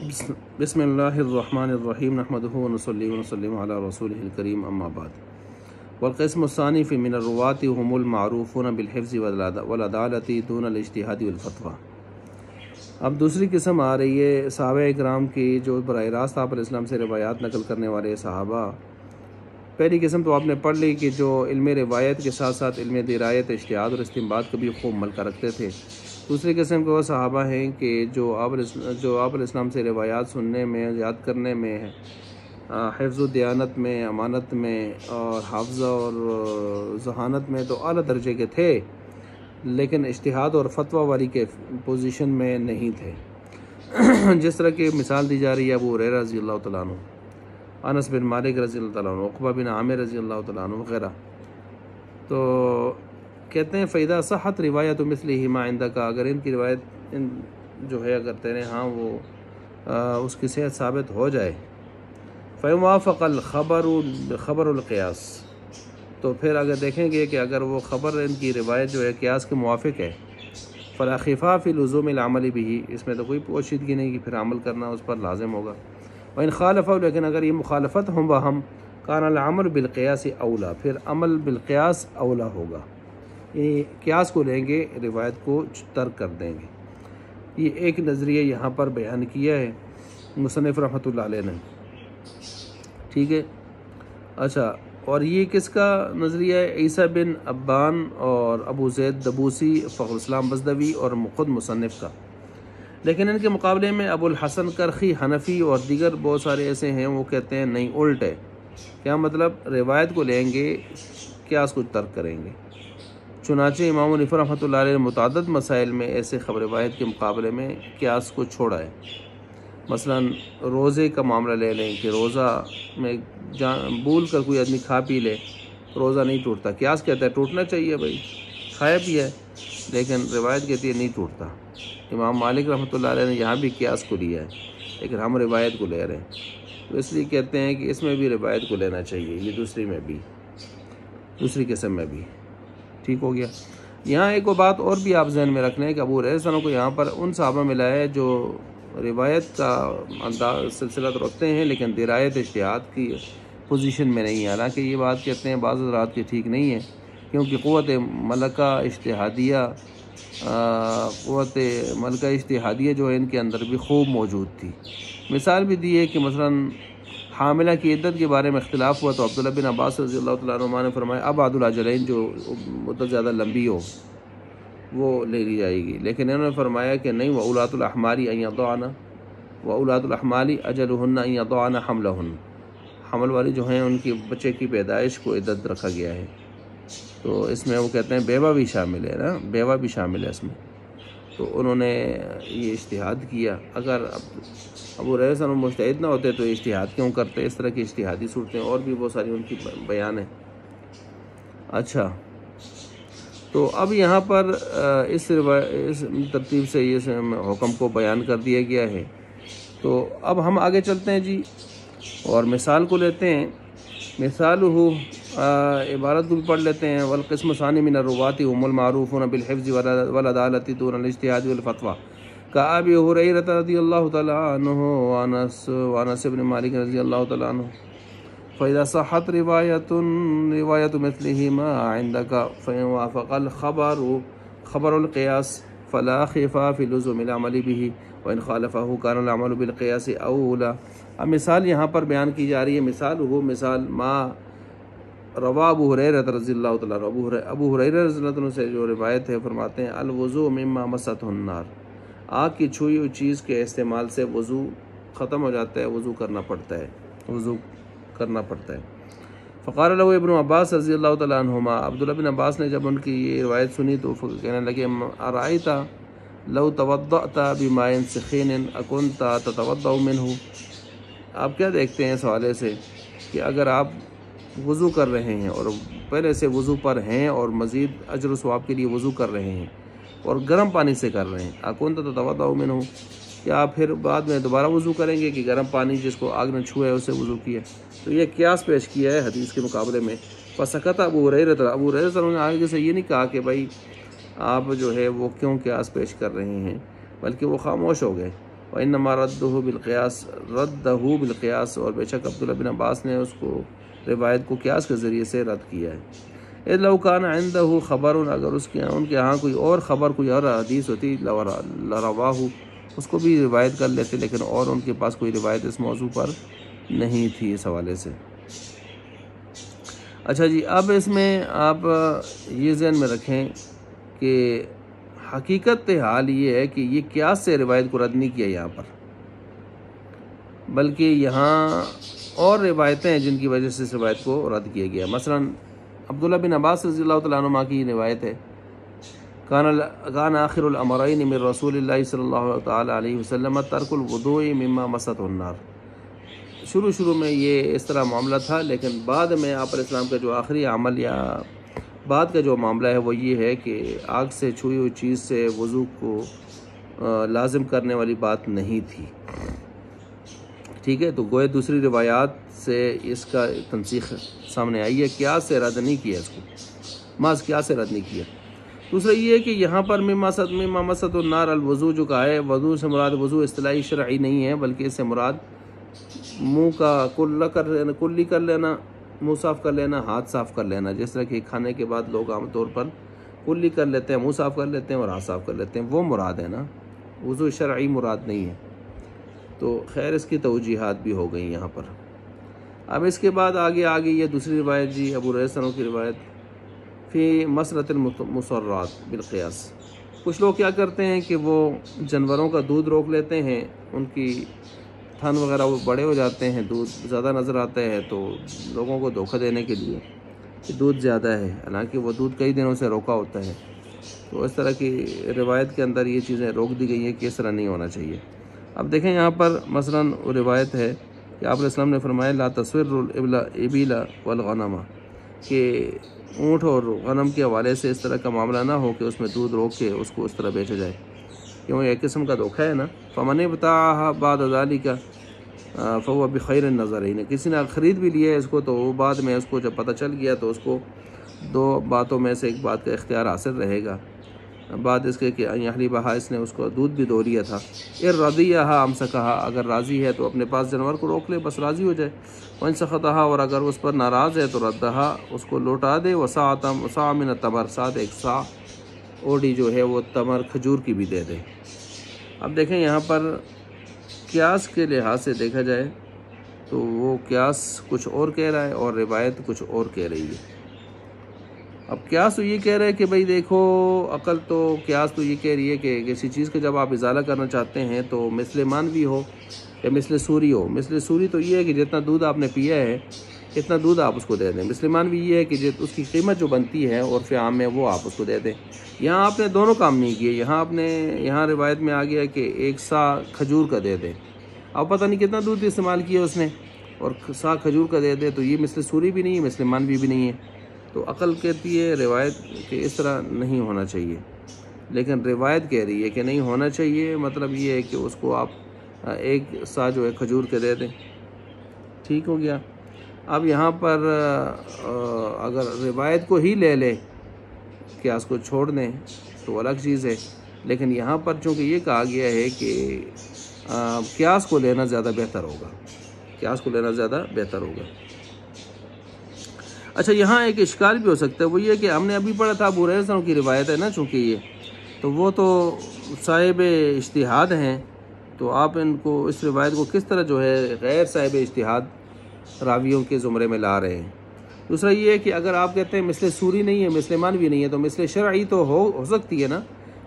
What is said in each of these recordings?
بسم اللہ الرحمن الرحیم نحمدہ ونصلی ونسلم علی رسولہ الکریم اما بعد والقسم الثانی فی من الرواة هم المعروفون بالحفظ والعدالة دون الاجتہاد والفتویٰ۔ اب دوسری قسم آ رہی ہے صحابہ اکرام کی جو براہ راست آپ علیہ السلام سے روایات نقل کرنے والے صحابہ۔ پہلی قسم تو آپ نے پڑھ لی کہ جو علم روایت کے ساتھ ساتھ علم درایت، اجتہاد اور استنباط کا بھی خوب ملکہ رکھتے تھے۔ دوسری قسم کے وہ صحابہ ہیں کہ جو آپ علیہ السلام سے روایات سننے میں، یاد کرنے میں، حفظ و دیانت میں، امانت میں اور حافظہ اور ذہانت میں تو اعلیٰ درجے کے تھے، لیکن اجتہاد اور فتویٰ والی کے پوزیشن میں نہیں تھے۔ جس طرح کی مثال دی جا رہی ہے ابو ہریرہ رضی اللہ تعالیٰ عنہ، انس بن مالک رضی اللہ تعالیٰ عنہ، عقبہ بن عامر رضی اللہ تعالیٰ عنہ وغیرہ۔ تو کہتے ہیں فَإِذَا صَحَّتْ رِوَایَةُ مِثْلِهِمَا عِندَكَ، اگر ان کی روایت جو ہے اگر تیرے ہاں وہ اس کی صحت ثابت ہو جائے، فَيُوَافَقَ الْخَبَرُ خبر القیاس، تو پھر اگر دیکھیں گے کہ اگر وہ خبر ان کی روایت جو ہے قیاس کے موافق ہے، فَلَا خِفَا فِي لُزُومِ الْعَمَلِ بِهِ، اس میں تو کوئی پوشیدگی نہیں کہ پھر عمل کرنا اس پر لازم ہوگا۔ وَإِنْ خَالَفَهُ، لیکن اگر یہ مخالفت ہم باہم، كَانَ الْعَمَلُ بِالْقِيَاسِ أَوْلَى، پھر عمل بالقیاس اولا ہوگا، یہ قیاس کو لیں گے، روایت کو ترک کر دیں گے۔ یہ ایک نظریہ یہاں پر بیان کیا ہے مصنف رحمۃ اللہ علیہ نے، ٹھیک ہے۔ اچھا، اور یہ کس کا نظریہ ہے؟ عیسیٰ بن ابان اور ابو زید دبوسی، فخر الاسلام بزدوی اور خود مصنف کا۔ لیکن ان کے مقابلے میں ابو الحسن کرخی حنفی اور دیگر بہت سارے ایسے ہیں، وہ کہتے ہیں نہیں، الٹ ہے۔ کیا مطلب؟ روایت کو لیں گے، قیاس کو ترک کریں گے۔ چنانچہ امام حنیفہ رحمۃ اللہ علیہ نے متعدد مسائل میں ایسے خبر روایت کے مقابلے میں قیاس کو چھوڑا ہے۔ مثلا روزے کا معاملہ لے لیں کہ روزہ میں بھول کر کوئی آدمی کھا پی لے، روزہ نہیں ٹوٹتا، قیاس کہتا ہے ٹوٹنا چاہیے، بھائی کھایا پیا ہے، لیکن روایت کہتی ہے نہیں ٹوٹتا۔ امام مالک رحمۃ اللہ علیہ نے یہاں بھی قیاس کو لیا ہے، لیکن ہم روایت کو لے رہے ہیں، تو اس لیے کہتے ہیں کہ اس میں بھی روایت کو لینا چاہیے، یہ دوسری قسم میں بھی، ٹھیک ہو گیا۔ یہاں ایک بات اور بھی آپ ذہن میں رکھنا ہے کہ ابو ہریرہ کو یہاں پر ان صحابہ میں لایا ہے جو روایت کا سلسلہ تو رکھتے ہیں لیکن درایت اجتہاد کی پوزیشن میں نہیں ہے۔ حالانکہ یہ بات کہتے ہیں بعض حضرات کی ٹھیک نہیں ہے، کیونکہ قوت ملکہ اشتہادیہ جو ہے ان کے اندر بھی خوب موجود تھی۔ مثال بھی دی ہے کہ مثلا حاملہ کی عدت کے بارے میں اختلاف ہوا تو عبداللہ بن عباس رضی اللہ تعالیٰ عنہ نے فرمایا ابعد الاجلین، جو مدت زیادہ لمبی ہو وہ لے لی جائے گی، لیکن انہوں نے فرمایا کہ نہیں، وَأُولَاتُ الْأَحْمَالِ أَن يَضَعْنَ وَأُولَاتُ الْأَحْمَالِ أَجَلُهُنَّ أَن يَضَعْنَ حَمْلَهُنَّ، حمل والی جو ہیں ان کی بچے کی پیدائش کو عدت رکھا گیا ہے۔ تو اس میں وہ کہتے ہیں بیوہ بھی شامل ہے نا، بیوہ بھی شامل ہے اس میں۔ تو انہوں نے یہ اجتہاد کیا، اگر ابو ہریرہ مجتہد نہ ہوتے تو اجتہاد کیوں کرتے؟ اس طرح کی اجتہادی صورتیں اور بھی بہت ساری ان کی بیان ہیں۔ اچھا، تو اب یہاں پر اس ترتیب سے یہ حکم کو بیان کر دیا گیا ہے۔ تو اب ہم آگے چلتے ہیں جی، اور مثال کو لیتے ہیں۔ مثال عبارت کو بھی پڑھ لیتے ہیں۔ والقسم الثانی من الرواة هم المعروفون بالحفظ والعدالة دون الاجتهاد والفتوى كأبي هريرة رضي الله تعالى عنه وأنس بن مالك رضي الله تعالى عنه فإذا صحت رواية مثلهما عندك فإن وافق الخبر خبر القياس فلا خفا في لزوم العمل به وإن خالفه كان العمل بالقياس أولى۔ اب مثال یہاں پر بیان کی جا رہی ہے، مثال ما روا ابو ہریرہ رضی اللہ تعالیٰ عنہ، ابو ہریرہ رضی اللہ عنہ سے جو روایت ہے، فرماتے ہیں الوضوء مما مسته النار، آگ کی چھوئی ہوئی چیز کے استعمال سے وضو ختم ہو جاتا ہے، وضو کرنا پڑتا ہے۔ فقال له ابن عباس رضی اللہ تعالیٰ عنہما، عبداللہ بن عباس نے جب ان کی یہ روایت سنی تو کہنے لگے ارأیت لو توضأت بماء سخین اکنت تتوضأ منہ، آپ کیا دیکھتے ہیں اس حوالے سے کہ اگر آپ وضو کر رہے ہیں اور پہلے سے وضو پر ہیں اور مزید اجر و ثواب کے لیے وضو کر رہے ہیں اور گرم پانی سے کر رہے ہیں، اکنت تتوضأ منہ، کیا آپ پھر بعد میں دوبارہ وضو کریں گے کہ گرم پانی جس کو آگ نے چھوا ہے اسے وضو کیا؟ تو یہ قیاس پیش کیا ہے حدیث کے مقابلے میں۔ فسکت ابو ہریرہ نے آگے سے یہ نہیں کہا کہ بھائی آپ جو ہے وہ کیوں قیاس پیش کر رہے ہیں، بلکہ وہ خاموش ہو گئے۔ وَإِنَّمَا رَدَّهُ بِالْقِيَاسِ، اور بے شک عبداللہ بن عباس نے اس کو روایت کو قیاس کے ذریعے سے رد کیا ہے۔ اِذْ لَوْ كَانَ عِنْدَهُ خَبَرٌ، اگر ان کے ہاں کوئی اور خبر، کوئی اور حدیث ہوتی، لَرَوَاهُ، اس کو بھی روایت کر لیتے، لیکن اور ان کے پاس کوئی روایت اس موضوع پر نہیں تھی اس حوالے سے۔ اچھا جی، اب اس میں آپ یہ ذہن میں رکھیں کہ حقیقت حال یہ ہے کہ یہ قیاس سے روایت کو رد نہیں کیا یہاں پر، بلکہ یہاں اور روایتیں ہیں جن کی وجہ سے اس روایت کو رد کیا گیا۔ مثلا عبداللہ بن عباس رضی اللہ تعالیٰ عنہ کی روایت ہے، کان آخر الامرین من رسول اللہ صلی اللہ تعالیٰ علیہ وسلم ترک الوضوء مما مسته النار۔ شروع میں یہ اس طرح معاملہ تھا، لیکن بعد میں آپ علیہ السلام کا جو آخری عمل یا بعد کا جو معاملہ ہے وہ یہ ہے کہ آگ سے چھوئی ہوئی چیز سے وضو کو لازم کرنے والی بات نہیں تھی۔ ٹھیک ہے، تو گوئے دوسری روایات سے اس کا تنسیخ سامنے آئی ہے، قیاس سے رد نہیں کیا اس کو، محض قیاس سے رد نہیں کیا۔ دوسرا یہ ہے کہ یہاں پر مما مسۃ النار الوضو جو کہا ہے، وضو سے مراد وضو اصطلاحی شرعی نہیں ہے، بلکہ اس سے مراد منہ کا کلی کر لینا، منہ صاف کر لینا، ہاتھ صاف کر لینا، جس طرح کہ کھانے کے بعد لوگ عام طور پر کلی کر لیتے ہیں، منہ صاف کر لیتے ہیں اور ہاتھ صاف کر لیتے ہیں، وہ مراد ہے نا، وضو شرعی مراد نہیں ہے۔ تو خیر اس کی توجیحات بھی ہو گئی یہاں پر۔ اب اس کے بعد آگے یہ دوسری روایت جی ابو ہریرہ کی روایت، فی مسرۃ المسرات بالقیاس۔ کچھ لوگ کیا کرتے ہیں کہ وہ جانوروں کا دودھ روک لیتے ہیں، ان کی تھن وغیرہ وہ بڑے ہو جاتے ہیں، دودھ زیادہ نظر آتا ہے، تو لوگوں کو دھوکہ دینے کے لیے کہ دودھ زیادہ ہے، حالانکہ وہ دودھ کئی دنوں سے روکا ہوتا ہے۔ تو اس طرح کی روایت کے اندر یہ چیزیں روک دی گئی ہیں کہ اس طرح نہیں ہونا چاہیے۔ اب دیکھیں یہاں پر مثلا روایت ہے کہ آپ علیہ السلام نے فرمایا لا تصور الابل والغنم، کہ اونٹ اور غنم کے حوالے سے اس طرح کا معاملہ نہ ہو کہ اس میں دودھ روک کے اس کو اس طرح بیچا جائے، کیوں ایک قسم کا دھوکہ ہے نا۔ فمن ابتاعها بعد ذلك فهو بخیر النظرین، کسی نے خرید بھی لیا ہے اس کو، تو وہ بعد میں اس کو جب پتہ چل گیا تو اس کو دو باتوں میں سے ایک بات کا اختیار حاصل رہے گا، بعد اس کے کہ یحلیبھا، اس نے اس کو دودھ بھی دو لیا تھا، ارضیھا امسکھا، اگر راضی ہے تو اپنے پاس جانور کو روک لے، بس راضی ہو جائے، وان سخطھا، اور اگر اس پر ناراض ہے تو ردھا، اس کو لوٹا دے، وسع من التمر، ساتھ ایک سا اوڈی جو ہے وہ تمر کھجور کی بھی دے دے۔ اب دیکھیں یہاں پر قیاس کے لحاظ سے دیکھا جائے تو وہ قیاس کچھ اور کہہ رہا ہے اور روایت کچھ اور کہہ رہی ہے۔ اب قیاس تو یہ کہہ رہے ہیں کہ بھئی دیکھو عقل تو قیاس تو یہ کہہ رہی ہے کہ کسی چیز کا جب آپ ازالہ کرنا چاہتے ہیں تو مثل مانوی ہو یا مثل سوری ہو۔ مثل سوری تو یہ ہے کہ جتنا دودھ آپ نے پیا ہے اتنا دودھ آپ اس کو دے دیں، مثل مانوی یہ ہے کہ اس کی قیمت جو بنتی ہے اور عام میں وہ آپ اس کو دے دیں۔ یہاں آپ نے دونوں کام نہیں کیے، یہاں روایت میں آ گیا کہ ایک سا کھجور کا دے دیں، اب پتہ نہیں کتنا دودھ استعمال کیا اس نے، اور سا کھجور کا دے دے، تو یہ مثل سوری بھی نہیں ہے، مثل مانوی بھی نہیں ہے۔ تو عقل کہتی ہے روایت کہ اس طرح نہیں ہونا چاہیے، لیکن روایت کہہ رہی ہے کہ نہیں ہونا چاہیے، مطلب یہ ہے کہ اس کو آپ ایک سا جو ہے کھجور کے دے دیں، ٹھیک ہو گیا۔ اب یہاں پر اگر روایت کو ہی لے لے، قیاس کو چھوڑ دیں تو الگ چیز ہے، لیکن یہاں پر چونکہ یہ کہا گیا ہے کہ قیاس کو لینا زیادہ بہتر ہوگا، قیاس کو لینا زیادہ بہتر ہوگا۔ اچھا یہاں ایک اشکال بھی ہو سکتا ہے، وہ یہ کہ ہم نے ابھی پڑھا تھا ابو ہریرہ کی روایت ہے نا، چونکہ یہ تو وہ تو صاحب اجتہاد ہیں، تو آپ ان کو اس روایت کو کس طرح جو ہے غیر صاحب اجتہاد راویوں کے زمرے میں لا رہے ہیں۔ دوسرا یہ ہے کہ اگر آپ کہتے ہیں مثل سوری نہیں ہے، مثل مانوی نہیں ہے، تو مثل شرعی تو ہو سکتی ہے نا،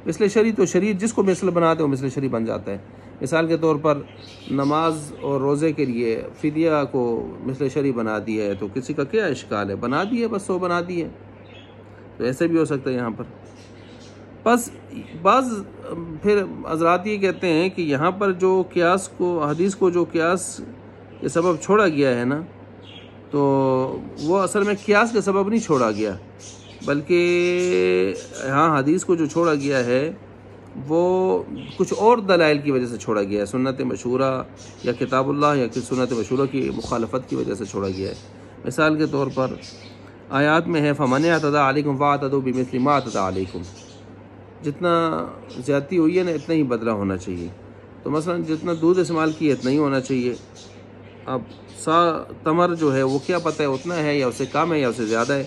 مثل شرعی تو شریعت جس کو مثل بناتے وہ مثل شرعی بن جاتا ہے۔ مثال کے طور پر نماز اور روزے کے لیے فدیہ کو مثل شرعی بنا دیا ہے، تو کسی کا کیا اشکال ہے، بنا دیے، بس وہ بنا دیے، تو ایسے بھی ہو سکتا ہے یہاں پر۔ بس بعض پھر حضرات یہ کہتے ہیں کہ یہاں پر جو قیاس کو، حدیث کو جو قیاس کے سبب چھوڑا گیا ہے نا، تو وہ اصل میں قیاس کے سبب نہیں چھوڑا گیا، بلکہ ہاں حدیث کو جو چھوڑا گیا ہے وہ کچھ اور دلائل کی وجہ سے چھوڑا گیا ہے، سنت مشہورہ یا کتاب اللہ یا سنت مشہورہ کی مخالفت کی وجہ سے چھوڑا گیا ہے۔ مثال کے طور پر آیات میں ہے فَمَنِ اعْتَدَىٰ عَلَيْكُمْ فَاعْتَدُوا بِمِثْلِ مَا اعْتَدَىٰ عَلَيْكُمْ، جتنا زیادتی ہوئی ہے نا اتنا ہی بدلہ ہونا چاہیے۔ تو مثلا جتنا دودھ استعمال کیے اتنا ہی ہونا چاہیے. اب تمر جو ہے وہ کیا پتہ ہے اتنا ہے یا اس سے کم ہے یا اس سے زیادہ ہے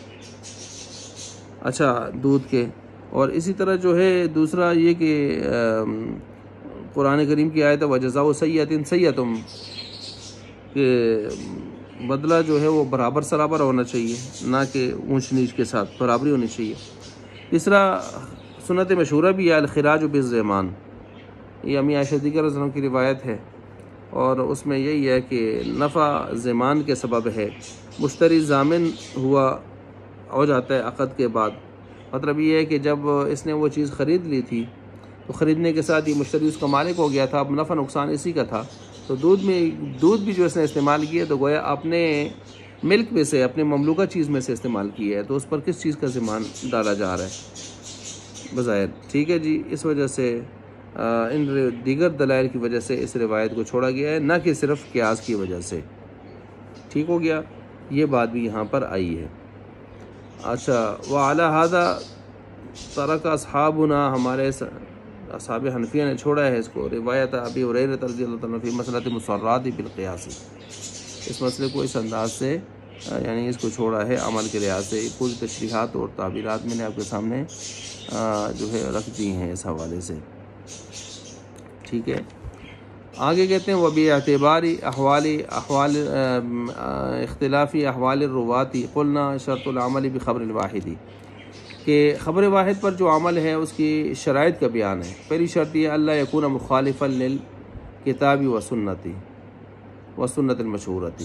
اچھا دودھ کے. اور اسی طرح جو ہے دوسرا یہ کہ قرآن کریم کی آیت وجزاء سیئۃ سیئۃ کہ بدلہ جو ہے وہ برابر سرابر ہونا چاہیے نہ کہ اونچ نیچ کے ساتھ برابری ہونی چاہیے. تیسرا سنت مشہورہ بھی ہے الخراج بالزیمان، یہ امی عائشہ صدیقہ رضی اللہ عنہ کی روایت ہے اور اس میں یہی ہے کہ نفع زیمان کے سبب ہے. مشتری ضامن ہو جاتا ہے عقد کے بعد. مطلب یہ ہے کہ جب اس نے وہ چیز خرید لی تھی تو خریدنے کے ساتھ ہی مشتری اس کا مالک ہو گیا تھا، اب نفع نقصان اسی کا تھا. تو دودھ بھی جو اس نے استعمال کیا تو گویا اپنے ملک میں سے اپنے مملوکہ چیز میں سے استعمال کیا ہے، تو اس پر کس چیز کا ضمان ڈالا جا رہا ہے بظاہر. ٹھیک ہے جی. اس وجہ سے ان دیگر دلائل کی وجہ سے اس روایت کو چھوڑا گیا ہے، نہ کہ صرف قیاس کی وجہ سے. ٹھیک ہو گیا، یہ بات بھی یہاں پر آئی ہے. اچھا وعلی ھذا ترک اصحابنا، ہمارے اصحاب حنفیہ نے چھوڑا ہے اس کو، روایت ابی ہریرہ رضی اللہ عنہ فی مسئلۃ مسرات بالقیاس، اس مسئلے کو اس انداز سے یعنی اس کو چھوڑا ہے عمل کے لحاظ سے. پوری تشریحات اور تعبیرات میں نے آپ کے سامنے جو ہے رکھ دی ہیں اس حوالے سے. ٹھیک ہے. آگے کہتے ہیں وباعتبار احوال اختلافی احوال الرواۃ قلنا شرط العمل بخبر الواحد، کہ خبر واحد پر جو عمل ہے اس کی شرائط کا بیان ہے. پہلی شرط یہ اللہ یکون مخالفا للکتاب و سنت المشہورۃ،